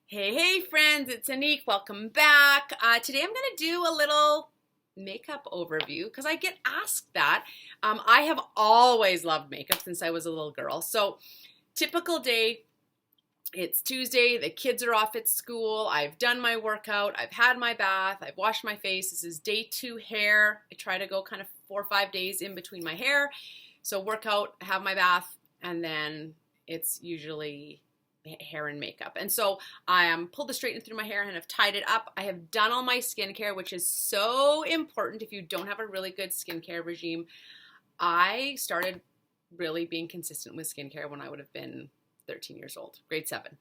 Hey friends, it's Annique. Welcome back. Today I'm going to do a little makeup overview because I get asked that. I have always loved makeup since I was a little girl. So typical day, it's Tuesday, the kids are off at school, I've done my workout, I've had my bath, I've washed my face. This is day 2 hair. I try to go kind of 4 or 5 days in between my hair. So workout, have my bath, and then it's usually hair and makeup. And so I pulled the straightener through my hair and have tied it up. I have done all my skincare, which is so important if you don't have a really good skincare regime. I started really being consistent with skincare when I would have been 13 years old, grade 7.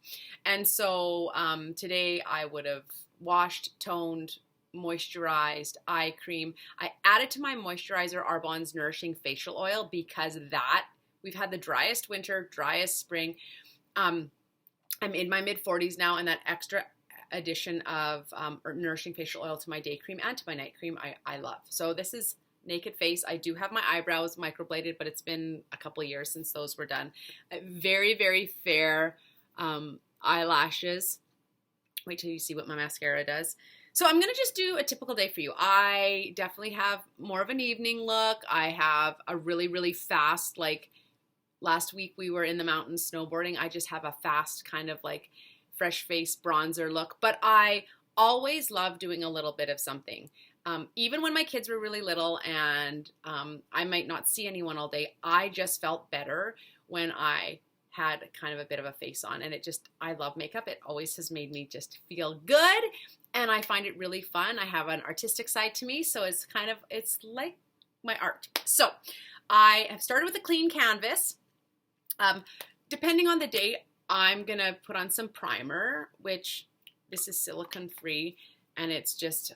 And so today I would have washed, toned, moisturized, eye cream. I added to my moisturizer Arbonne's Nourishing Facial Oil because we've had the driest winter, driest spring. I'm in my mid-40s now, and that extra addition of nourishing facial oil to my day cream and to my night cream I love. So this is naked face. I do have my eyebrows microbladed, but it's been a couple of years since those were done. Very, very fair eyelashes. Wait till you see what my mascara does. So I'm going to just do a typical day for you. I definitely have more of an evening look. I have a really, really fast, last week we were in the mountains snowboarding. I just have a fast kind of fresh face bronzer look, but I always love doing a little bit of something. Even when my kids were really little and I might not see anyone all day, I just felt better when I had kind of a bit of a face on, and I love makeup. It always has made me just feel good, and I find it really fun. I have an artistic side to me, so it's like my art. So I have started with a clean canvas. Depending on the day, I'm going to put on some primer, which this is silicone free, and it's just,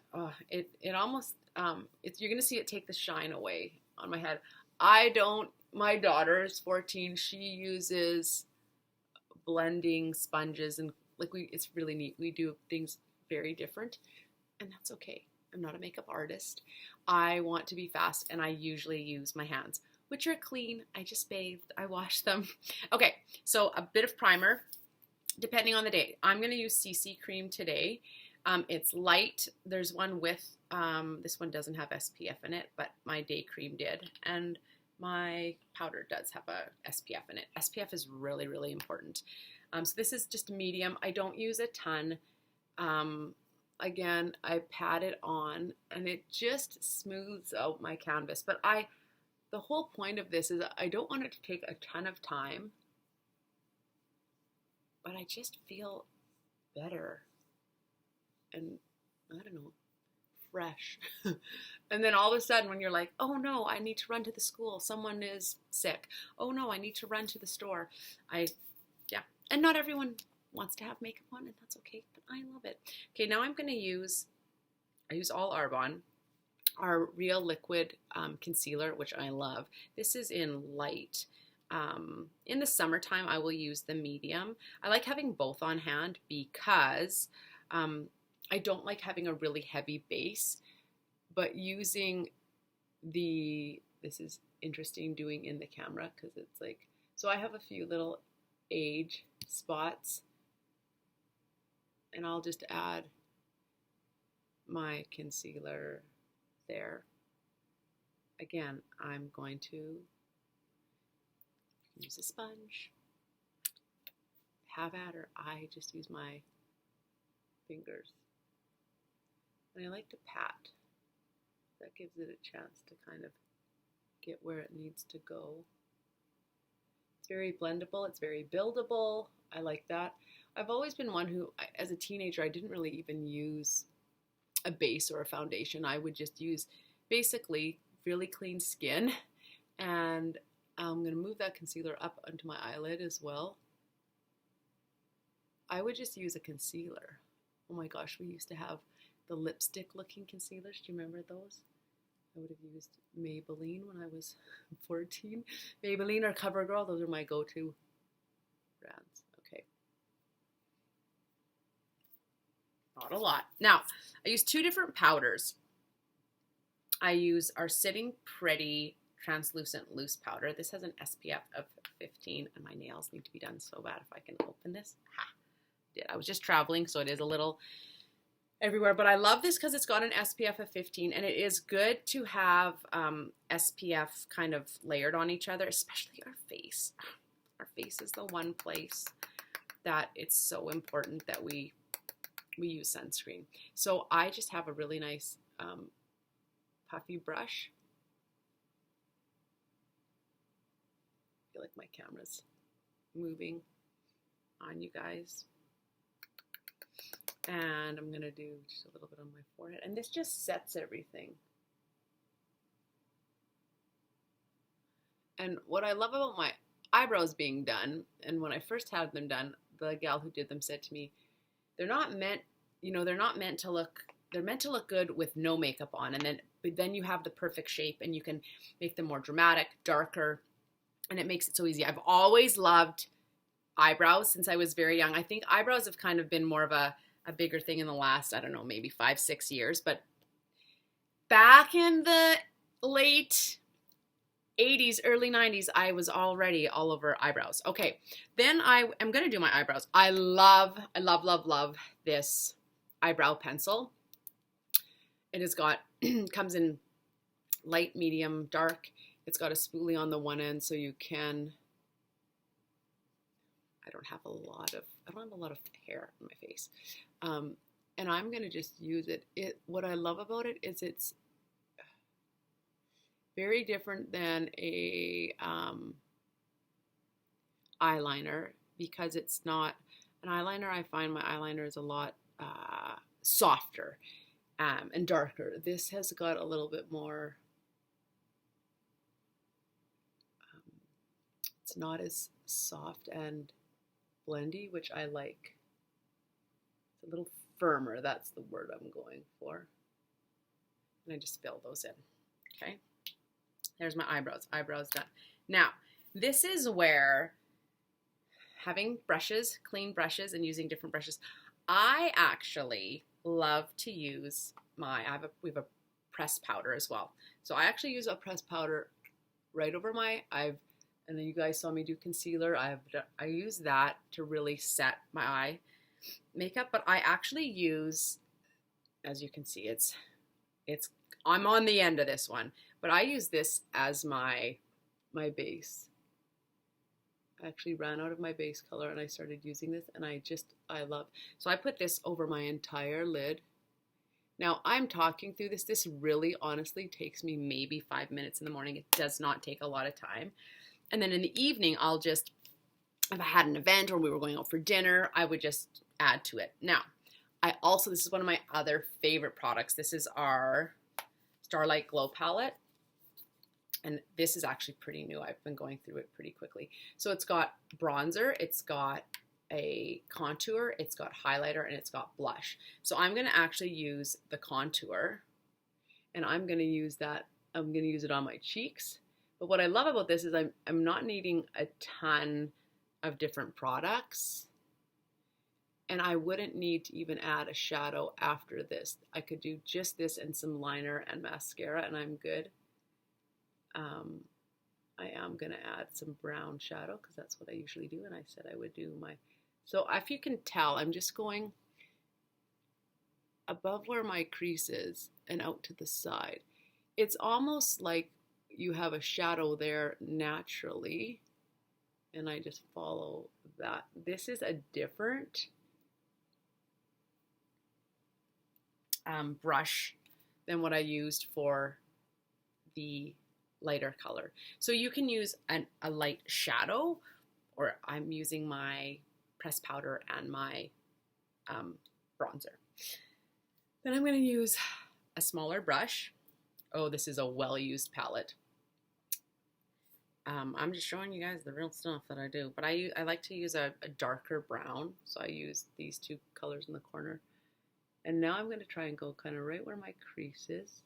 it almost, you're going to see it take the shine away on my head. My daughter is 14. She uses blending sponges, and it's really neat. We do things very different, and that's okay. I'm not a makeup artist. I want to be fast, and I usually use my hands, which are clean. I just bathed, I washed them. Okay, so a bit of primer, depending on the day. I'm going to use CC cream today. It's light. There's one with, this one doesn't have SPF in it, but my day cream did. And my powder does have a SPF in it. SPF is really, really important. So this is just medium. I don't use a ton. Again, I pat it on, and it just smooths out my canvas. But the whole point of this is I don't want it to take a ton of time, but I just feel better and, I don't know, fresh. And then all of a sudden when you're like, oh no, I need to run to the school, someone is sick. Oh no, I need to run to the store. Yeah. And not everyone wants to have makeup on, and that's okay, but I love it. Okay, now I use all Arbonne. Our Real Liquid concealer, which I love. This is in light. In the summertime, I will use the medium. I like having both on hand because I don't like having a really heavy base, but using this is interesting doing in the camera because it's so I have a few little age spots, and I'll just add my concealer there. Again, I'm going to use a sponge. Have at her. I just use my fingers. And I like to pat. That gives it a chance to kind of get where it needs to go. It's very blendable. It's very buildable. I like that. I've always been one who, as a teenager, I didn't really even use a base or a foundation. I would just use basically really clean skin, and I'm going to move that concealer up onto my eyelid as well. I would just use a concealer. Oh my gosh, we used to have the lipstick looking concealers. Do you remember those? I would have used Maybelline when I was 14. Maybelline or CoverGirl, those are my go-to brands. Okay. Not a lot. Now, I use 2 different powders. I use our Sitting Pretty translucent loose powder. This has an SPF of 15, and my nails need to be done so bad if I can open this. Ha! did. I was just traveling, so it is a little everywhere. But I love this because it's got an SPF of 15, and it is good to have SPF kind of layered on each other, especially our face. Our face is the one place that it's so important that we use sunscreen. So I just have a really nice puffy brush. I feel like my camera's moving on you guys. And I'm going to do just a little bit on my forehead. And this just sets everything. And what I love about my eyebrows being done, and when I first had them done, the gal who did them said to me, they're not meant, you know, they're meant to look good with no makeup on. And then you have the perfect shape and you can make them more dramatic, darker, and it makes it so easy. I've always loved eyebrows since I was very young. I think eyebrows have kind of been more of a bigger thing in the last, I don't know, maybe 5-6 years. But back in the late 80s, early 90s, I was already all over eyebrows. Okay, then I am going to do my eyebrows. I love this eyebrow pencil. It has got, comes in light, medium, dark. It's got a spoolie on the one end, so you can, I don't have a lot of hair on my face. And I'm going to just use it. What I love about it is it's very different than a eyeliner, because it's not an eyeliner. I find my eyeliner is a lot softer and darker. This has got a little bit more, it's not as soft and blendy, which I like. It's a little firmer, that's the word I'm going for. And I just fill those in, okay? There's my eyebrows done. Now, this is where having brushes, clean brushes, and using different brushes, I actually love to use we have a pressed powder as well. So I actually use a pressed powder right over my and then you guys saw me do concealer. I use that to really set my eye makeup, but I actually use, as you can see, I'm on the end of this one, but I use this as my base. I actually ran out of my base color and I started using this, and I love. So I put this over my entire lid. Now I'm talking through this. This really honestly takes me maybe 5 minutes in the morning. It does not take a lot of time. And then in the evening, I'll just, if I had an event or we were going out for dinner, I would just add to it. Now, this is one of my other favorite products. This is our Starlight Glow Palette. And this is actually pretty new. I've been going through it pretty quickly. So it's got bronzer, it's got a contour, it's got highlighter, and it's got blush. So I'm going to actually use the contour, and I'm going to use it on my cheeks. But what I love about this is I'm not needing a ton of different products, and I wouldn't need to even add a shadow after this. I could do just this and some liner and mascara, and I'm good. I am going to add some brown shadow because that's what I usually do, and I said I would do so if you can tell, I'm just going above where my crease is and out to the side. It's almost like you have a shadow there naturally, and I just follow that. This is a different brush than what I used for the lighter color. So you can use a light shadow, or I'm using my pressed powder and my bronzer. Then I'm going to use a smaller brush. Oh, this is a well-used palette. I'm just showing you guys the real stuff that I do, but I like to use a darker brown, so I use these two colors in the corner. And now I'm going to try and go kind of right where my crease is.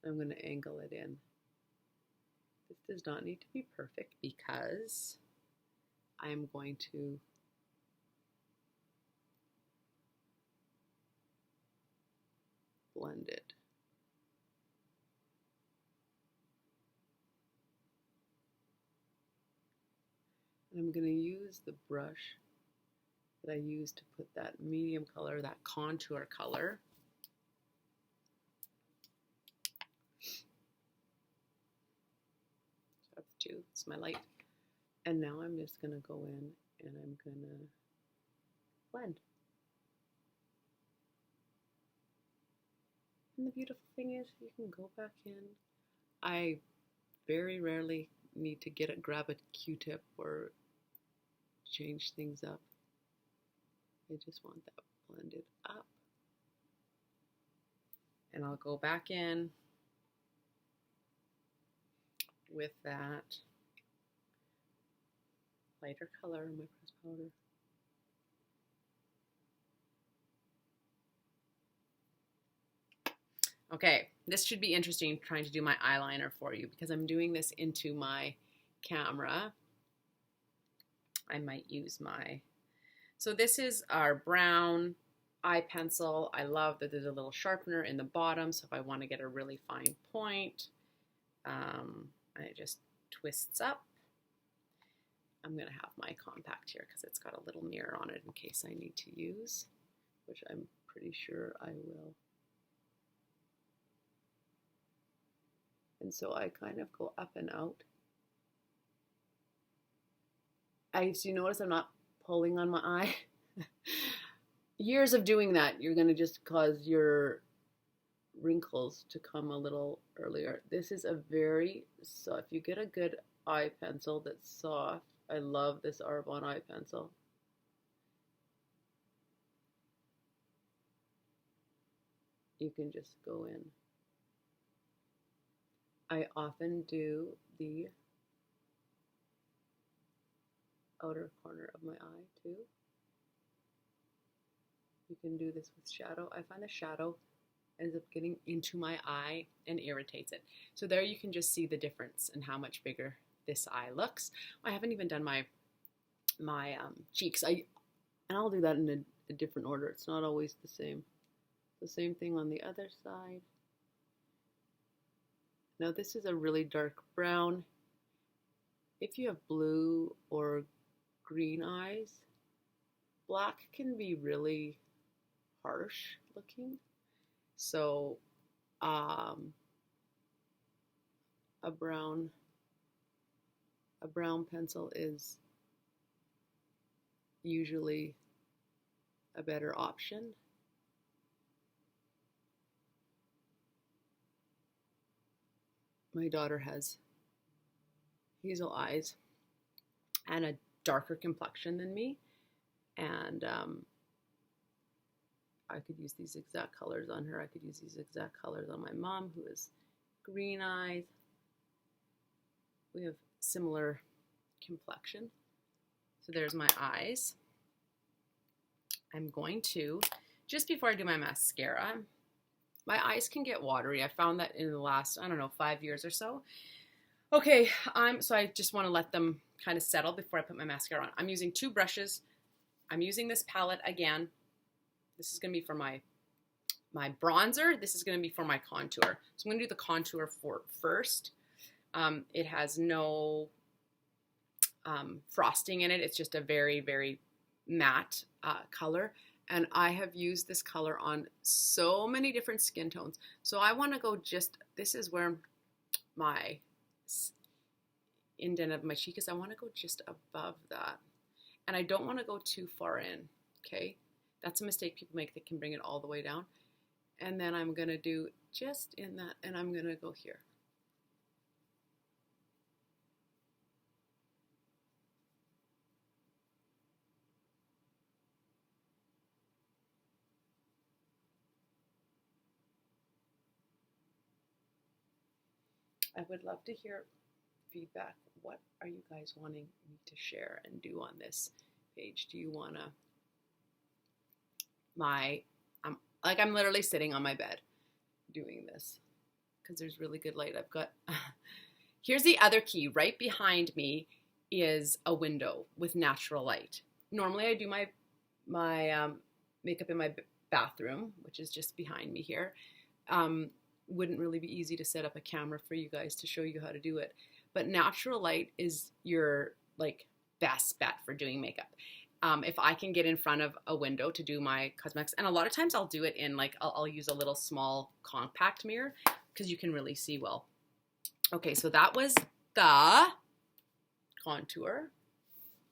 I'm going to angle it in. This does not need to be perfect because I am going to blend it. I'm going to use the brush that I used to put that medium color, that contour color. So that's 2. It's my light. And now I'm just going to go in and I'm going to blend. And the beautiful thing is you can go back in. I very rarely need to grab a Q-tip or change things up. I just want that blended up. And I'll go back in with that lighter color in my pressed powder. Okay, this should be interesting trying to do my eyeliner for you because I'm doing this into my camera. I might use so this is our brown eye pencil. I love that there's a little sharpener in the bottom, so if I want to get a really fine point, it just twists up. I'm going to have my compact here because it's got a little mirror on it in case I need to use, which I'm pretty sure I will. And so I kind of go up and out. So you notice I'm not pulling on my eye. Years of doing that, you're going to just cause your wrinkles to come a little earlier. This is a very soft, if you get a good eye pencil that's soft, I love this Arbonne eye pencil. You can just go in. I often do the outer corner of my eye too. You can do this with shadow. I find the shadow ends up getting into my eye and irritates it. So there you can just see the difference in how much bigger this eye looks. I haven't even done my cheeks. And I'll do that in a different order. It's not always the same. The same thing on the other side. Now this is a really dark brown. If you have blue or green eyes, black can be really harsh looking. So a brown pencil is usually a better option. My daughter has hazel eyes and a darker complexion than me, and I could use these exact colors on her. I could use these exact colors on my mom, who has green eyes. We have similar complexion. So there's my eyes. I'm going to, just before I do my mascara, my eyes can get watery. I found that in the last, 5 years or so. Okay, so I just want to let them kind of settle before I put my mascara on. I'm using 2 brushes. I'm using this palette again. This is going to be for my bronzer. This is going to be for my contour. So I'm going to do the contour first. It has no frosting in it. It's just a very, very matte color. And I have used this color on so many different skin tones. So I want to go this is where my indent of my cheek is. I want to go just above that. And I don't want to go too far in, okay? That's a mistake people make. They can bring it all the way down. And then I'm going to do just in that, and I'm going to go here. I would love to hear feedback. What are you guys wanting me to share and do on this page? Do you want to, I'm literally sitting on my bed doing this because there's really good light. I've got, here's the other key. Right behind me is a window with natural light. Normally I do my makeup in my bathroom, which is just behind me here. Wouldn't really be easy to set up a camera for you guys to show you how to do it. But natural light is your best bet for doing makeup. If I can get in front of a window to do my cosmetics, and a lot of times I'll do it in like, I'll use a little small compact mirror because you can really see well. Okay, so that was the contour.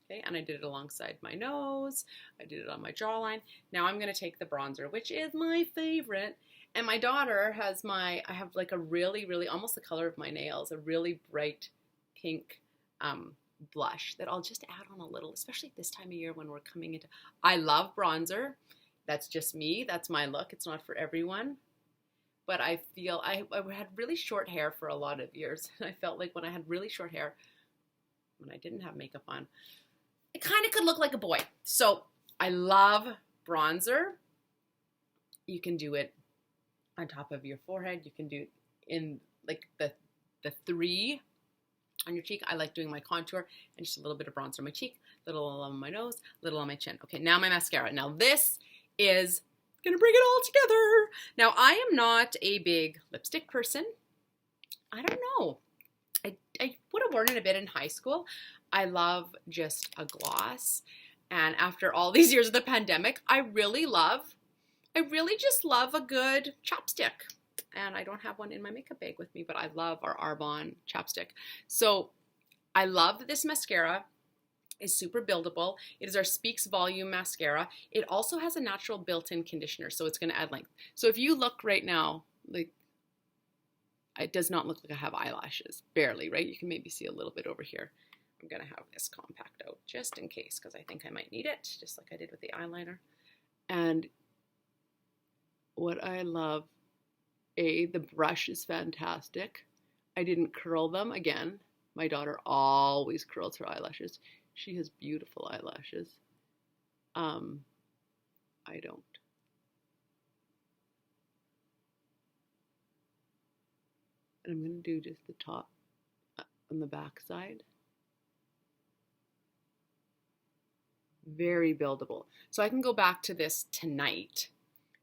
Okay, and I did it alongside my nose. I did it on my jawline. Now I'm going to take the bronzer, which is my favorite. And my daughter has I have like a really, really, almost the color of my nails, a really bright pink blush that I'll just add on a little, especially this time of year when we're coming into, I love bronzer. That's just me. That's my look. It's not for everyone. But I feel, I had really short hair for a lot of years. And I felt like when I had really short hair, when I didn't have makeup on, it kind of could look like a boy. So I love bronzer. You can do it on top of your forehead. You can do it in like the three on your cheek. I like doing my contour and just a little bit of bronzer on my cheek, little on my nose, little on my chin. Okay, now my mascara. Now this is gonna bring it all together. Now I am not a big lipstick person. I don't know. I would have worn it a bit in high school. I love just a gloss. And after all these years of the pandemic, I really just love a good chapstick. And I don't have one in my makeup bag with me, but I love our Arbonne chapstick. So I love that this mascara is super buildable. It is our Speaks Volume mascara. It also has a natural built-in conditioner, so it's going to add length. So if you look right now, like, it does not look like I have eyelashes, barely, right? You can maybe see a little bit over here. I'm going to have this compact out just in case, because I think I might need it, just like I did with the eyeliner. And what I love, the brush is fantastic. I didn't curl them. Again, my daughter always curls her eyelashes. She has beautiful eyelashes. I don't. And I'm going to do just the top on the back side. Very buildable. So I can go back to this tonight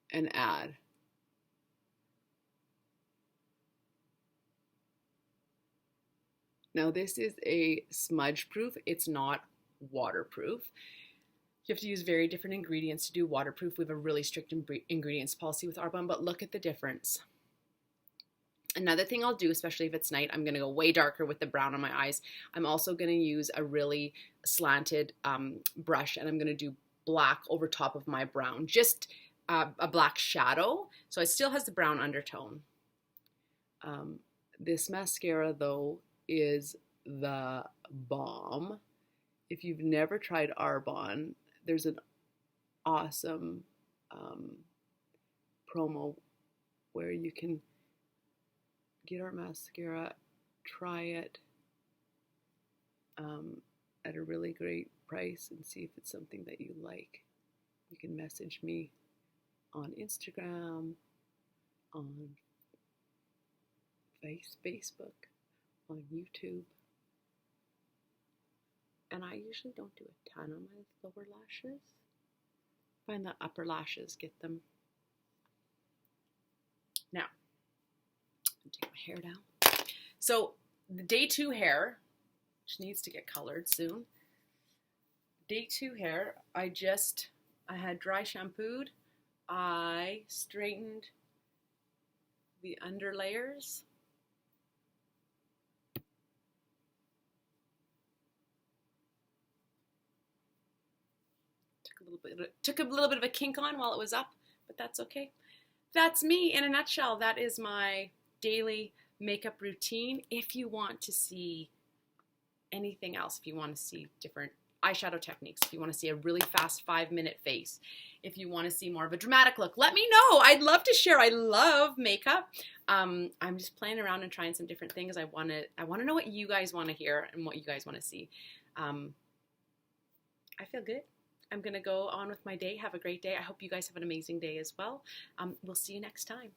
and add. Now this is a smudge proof. It's not waterproof. You have to use very different ingredients to do waterproof. We have a really strict ingredients policy with Arbonne, but look at the difference. Another thing I'll do, especially if it's night, I'm going to go way darker with the brown on my eyes. I'm also going to use a really slanted brush, and I'm going to do black over top of my brown, just a black shadow. So it still has the brown undertone. This mascara, though, is the bomb. If you've never tried Arbonne, there's an awesome promo where you can get our mascara, try it at a really great price and see if it's something that you like. You can message me on Instagram, on Facebook, on YouTube. And I usually don't do a ton on my lower lashes. Find the upper lashes, get them. Now, take my hair down. So the day 2 hair, which needs to get colored soon. Day 2 hair, I had dry shampooed. I straightened the under layers. Took a little bit of a kink on while it was up, but that's okay. That's me in a nutshell. That is my daily makeup routine. If you want to see anything else, if you want to see different eyeshadow techniques, if you want to see a really fast 5-minute face, if you want to see more of a dramatic look, let me know. I'd love to share. I love makeup. I'm just playing around and trying some different things. I want to know what you guys want to hear and what you guys want to see. I feel good. I'm going to go on with my day. Have a great day. I hope you guys have an amazing day as well. We'll see you next time.